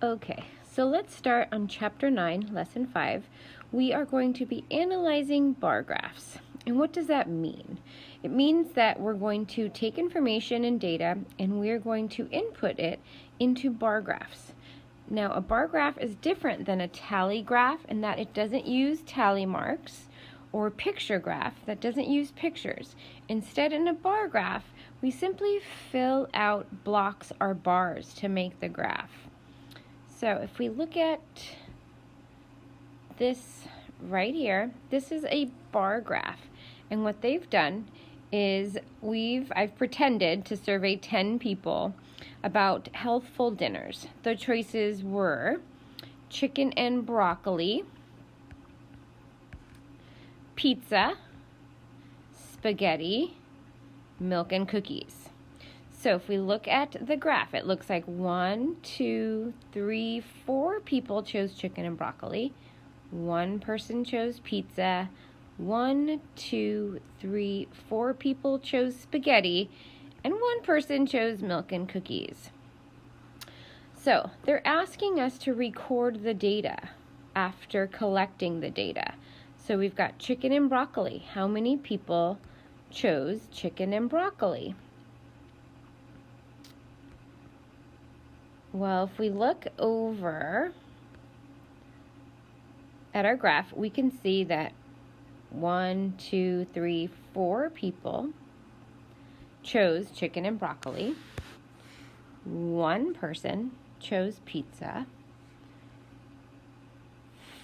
Okay, so let's start on Chapter 9, Lesson 5. We are going to be analyzing bar graphs. And what does that mean? It means that we're going to take information and data and we're going to input it into bar graphs. Now, a bar graph is different than a tally graph in that it doesn't use tally marks, or a picture graph that doesn't use pictures. Instead, in a bar graph, we simply fill out blocks or bars to make the graph. So if we look at this right here, this is a bar graph. And what they've done is I've pretended to survey 10 people about healthful dinners. The choices were chicken and broccoli, pizza, spaghetti, milk and cookies. So if we look at the graph, it looks like 1, 2, 3, 4 people chose chicken and broccoli. 1 person chose pizza. 1, 2, 3, 4 people chose spaghetti. And 1 person chose milk and cookies. So they're asking us to record the data after collecting the data. So we've got chicken and broccoli. How many people chose chicken and broccoli? Well, if we look over at our graph, we can see that 1, 2, 3, 4 people chose chicken and broccoli. 1 person chose pizza.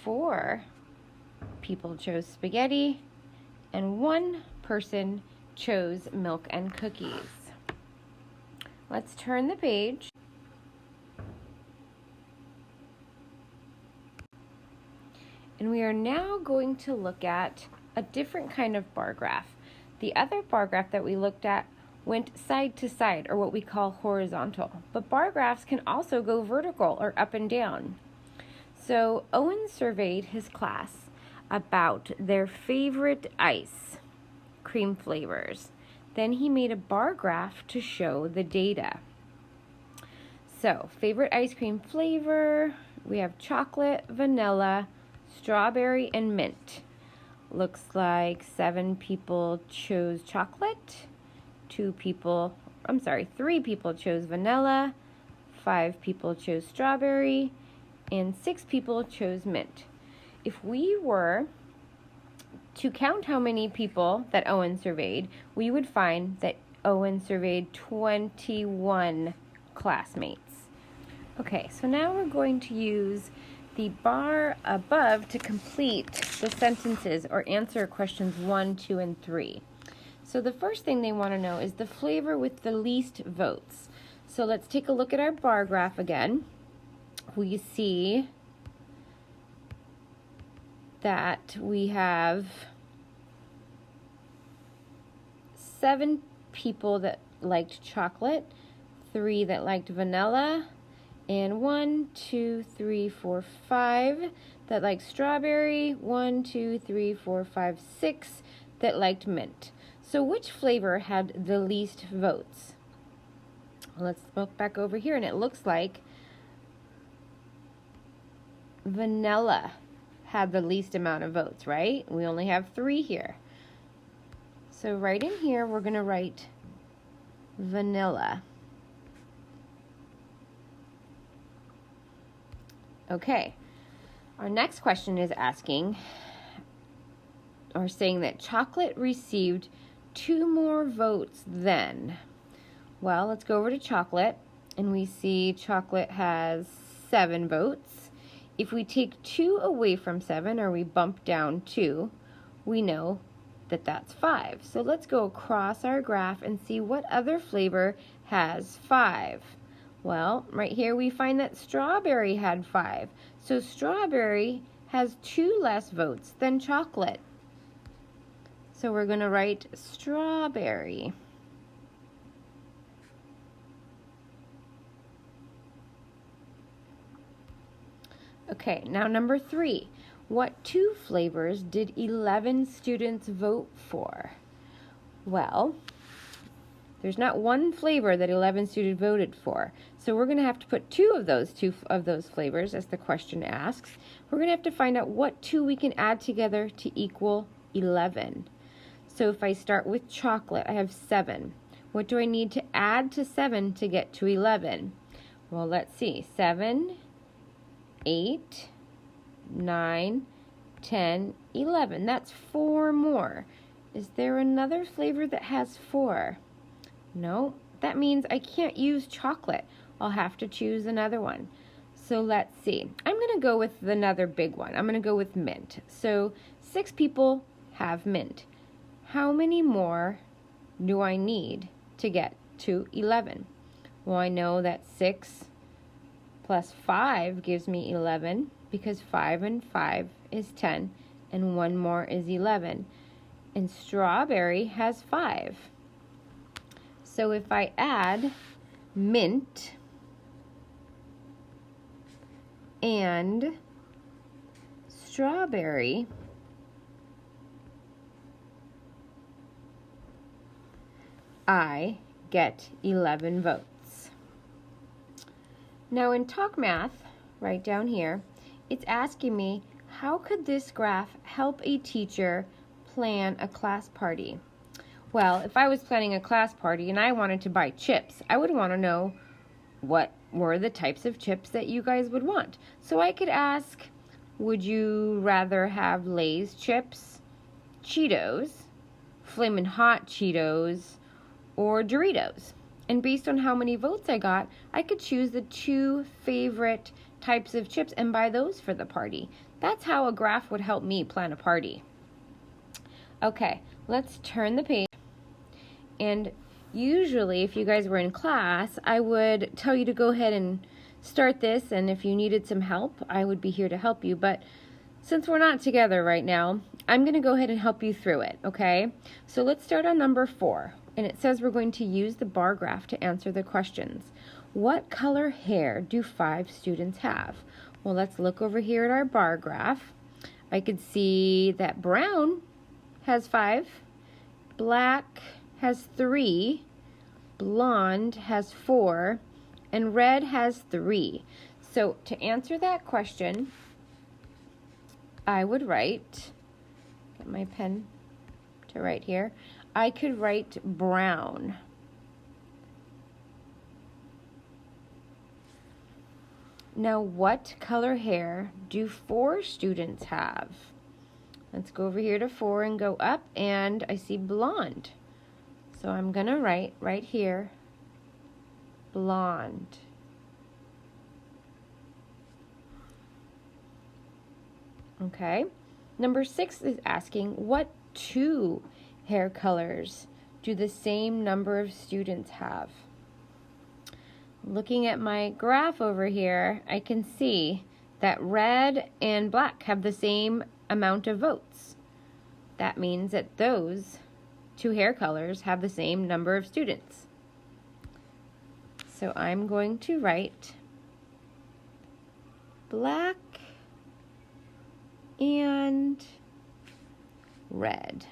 4 people chose spaghetti. And 1 person chose milk and cookies. Let's turn the page. And we are now going to look at a different kind of bar graph. The other bar graph that we looked at went side to side, or what we call horizontal. But bar graphs can also go vertical or up and down. So Owen surveyed his class about their favorite ice cream flavors. Then he made a bar graph to show the data. So favorite ice cream flavor, we have chocolate, vanilla, strawberry, and mint. Looks like 7 people chose chocolate, 3 people chose vanilla, 5 people chose strawberry, and 6 people chose mint. If we were to count how many people that Owen surveyed, we would find that Owen surveyed 21 classmates. Okay, so now we're going to use the bar above to complete the sentences or answer questions 1, 2, and 3. So the first thing they want to know is the flavor with the least votes. So let's take a look at our bar graph again. We see that we have 7 people that liked chocolate, 3 that liked vanilla, and 1, 2, 3, 4, 5 that liked strawberry, 1, 2, 3, 4, 5, 6 that liked mint. So which flavor had the least votes? Let's look back over here, and it looks like vanilla had the least amount of votes, right? We only have 3 here. So right in here, we're going to write vanilla. Okay, our next question is asking, or saying that chocolate received 2 more votes than. Well, let's go over to chocolate, and we see chocolate has 7 votes. If we take 2 away from 7, or we bump down 2, we know that that's 5. So let's go across our graph and see what other flavor has 5. Well, right here we find that strawberry had 5. So strawberry has 2 less votes than chocolate. So we're going to write strawberry. Okay, now number 3. What 2 flavors did 11 students vote for? Well, There's not one flavor that 11 students voted for. So we're going to have to put two of those flavors, as the question asks. We're going to have to find out what two we can add together to equal 11. So if I start with chocolate, I have 7. What do I need to add to 7 to get to 11? Well, let's see. 7, 8, 9, 10, 11. That's 4 more. Is there another flavor that has 4? No, that means I can't use chocolate. I'll have to choose another one. So let's see. I'm going to go with another big one. I'm going to go with mint. So 6 people have mint. How many more do I need to get to 11? Well, I know that 6 plus 5 gives me 11 because 5 and 5 is 10 and 1 more is 11. And strawberry has 5. So if I add mint and strawberry, I get 11 votes. Now in Talk Math, right down here, it's asking me, how could this graph help a teacher plan a class party? Well, if I was planning a class party and I wanted to buy chips, I would want to know what were the types of chips that you guys would want. So I could ask, would you rather have Lay's chips, Cheetos, Flamin' Hot Cheetos, or Doritos? And based on how many votes I got, I could choose the 2 favorite types of chips and buy those for the party. That's how a graph would help me plan a party. Okay, let's turn the page. And usually, if you guys were in class, I would tell you to go ahead and start this, and if you needed some help, I would be here to help you. But since we're not together right now, I'm going to go ahead and help you through it, okay? So let's start on number 4, and it says we're going to use the bar graph to answer the questions. What color hair do 5 students have? Well, let's look over here at our bar graph. I could see that brown has 5, black has 3, blonde has 4, and red has 3. So to answer that question, I would write, get my pen to write here, I could write brown. Now, what color hair do 4 students have? Let's go over here to 4 and go up, and I see blonde. So I'm going to write right here, blonde. Okay. Number 6 is asking, what 2 hair colors do the same number of students have? Looking at my graph over here, I can see that red and black have the same amount of votes. That means that those 2 hair colors have the same number of students. So I'm going to write black and red.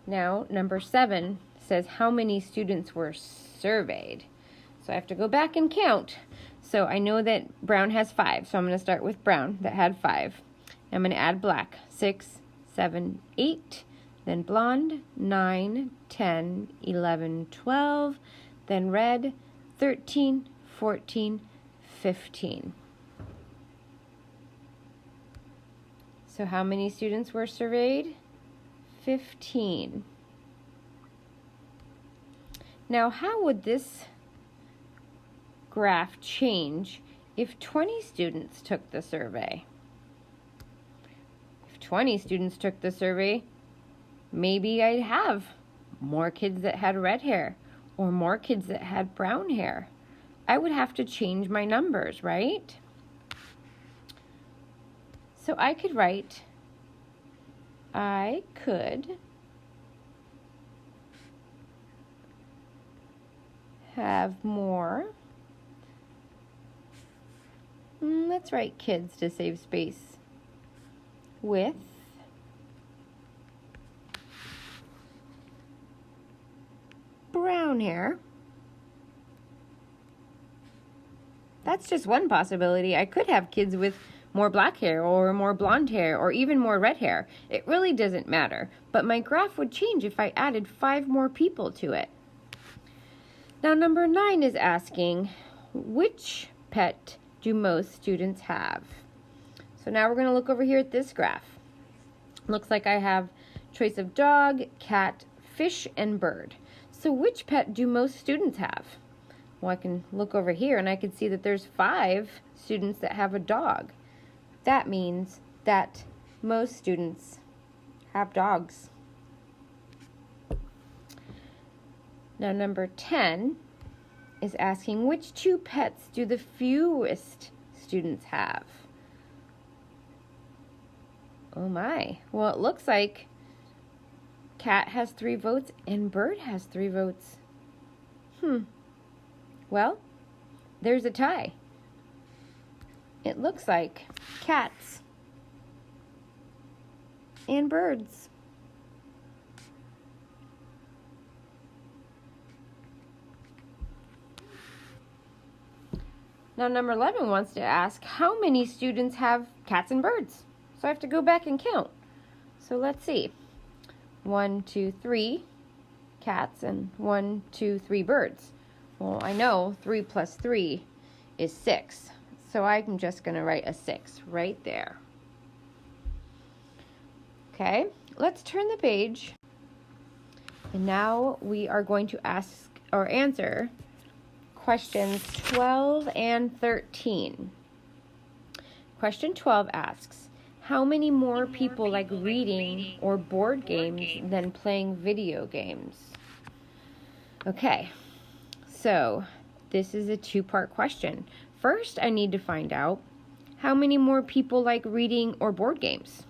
Now, number 7 says how many students were surveyed. So I have to go back and count. So I know that brown has 5, so I'm going to start with brown that had 5. I'm going to add black, 6, 7, 8, then blonde, 9, 10, 11, 12, then red, 13, 14, 15. So how many students were surveyed? 15. Now, how would this graph change if 20 students took the survey? If 20 students took the survey, maybe I'd have more kids that had red hair or more kids that had brown hair. I would have to change my numbers, right? So I could write, I could have more. Let's write kids to save space. With brown hair. That's just one possibility. I could have kids with more black hair or more blonde hair or even more red hair. It really doesn't matter. But my graph would change if I added 5 more people to it. Now number 9 is asking, which pet do most students have? So now we're going to look over here at this graph. Looks like I have choice of dog, cat, fish, and bird. So which pet do most students have? Well, I can look over here and I can see that there's 5 students that have a dog. That means that most students have dogs. Now number 10 is asking, which 2 pets do the fewest students have? Oh my. Well, it looks like cat has 3 votes and bird has 3 votes. Well, there's a tie. It looks like cats and birds. Now number 11 wants to ask, how many students have cats and birds? So I have to go back and count. So let's see. 1, 2, 3 cats and 1, 2, 3 birds. Well, I know 3 plus 3 is 6. So I'm just going to write a 6 right there. Okay, let's turn the page. And now we are going to ask or answer questions 12 and 13. Question 12 asks, how many more people like reading or board games than playing video games? Okay, so this is a 2-part question. First, I need to find out how many more people like reading or board games.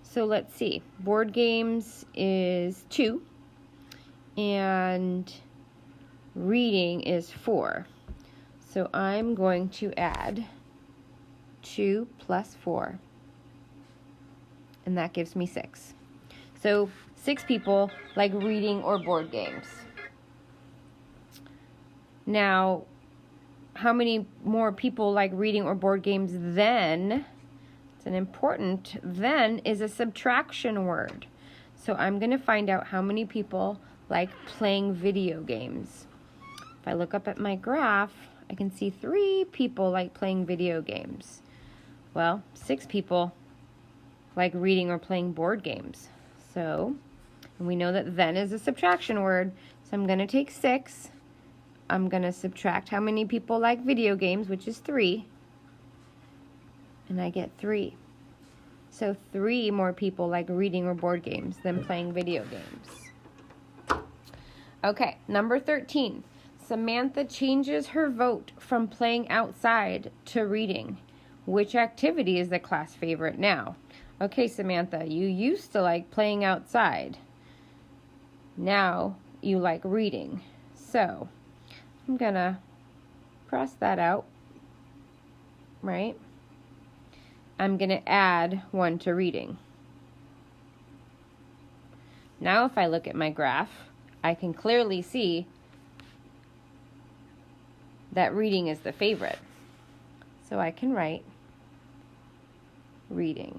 So let's see. Board games is 2 and reading is 4. So I'm going to add 2 plus 4. And that gives me 6. So 6 people like reading or board games. Now, how many more people like reading or board games than? It's an important, then is a subtraction word. So I'm going to find out how many people like playing video games. If I look up at my graph, I can see 3 people like playing video games. Well, 6 people like reading or playing board games. So, and we know that then is a subtraction word. So I'm going to take 6. I'm going to subtract how many people like video games, which is 3. And I get 3. So 3 more people like reading or board games than playing video games. Okay, number 13. Samantha changes her vote from playing outside to reading. Which activity is the class favorite now? Okay, Samantha, you used to like playing outside. Now you like reading. So I'm going to cross that out, right? I'm going to add 1 to reading. Now if I look at my graph, I can clearly see that reading is the favorite. So I can write reading.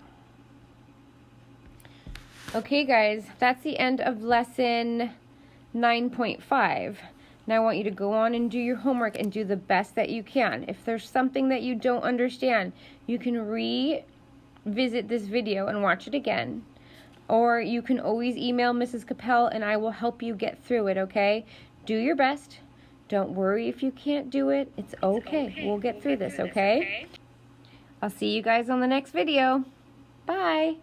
Okay guys, that's the end of lesson 9.5. Now I want you to go on and do your homework and do the best that you can. If there's something that you don't understand, you can revisit this video and watch it again. Or you can always email Mrs. Capel and I will help you get through it, okay? Do your best. Don't worry if you can't do it. It's okay. We'll get through this, okay? I'll see you guys on the next video. Bye.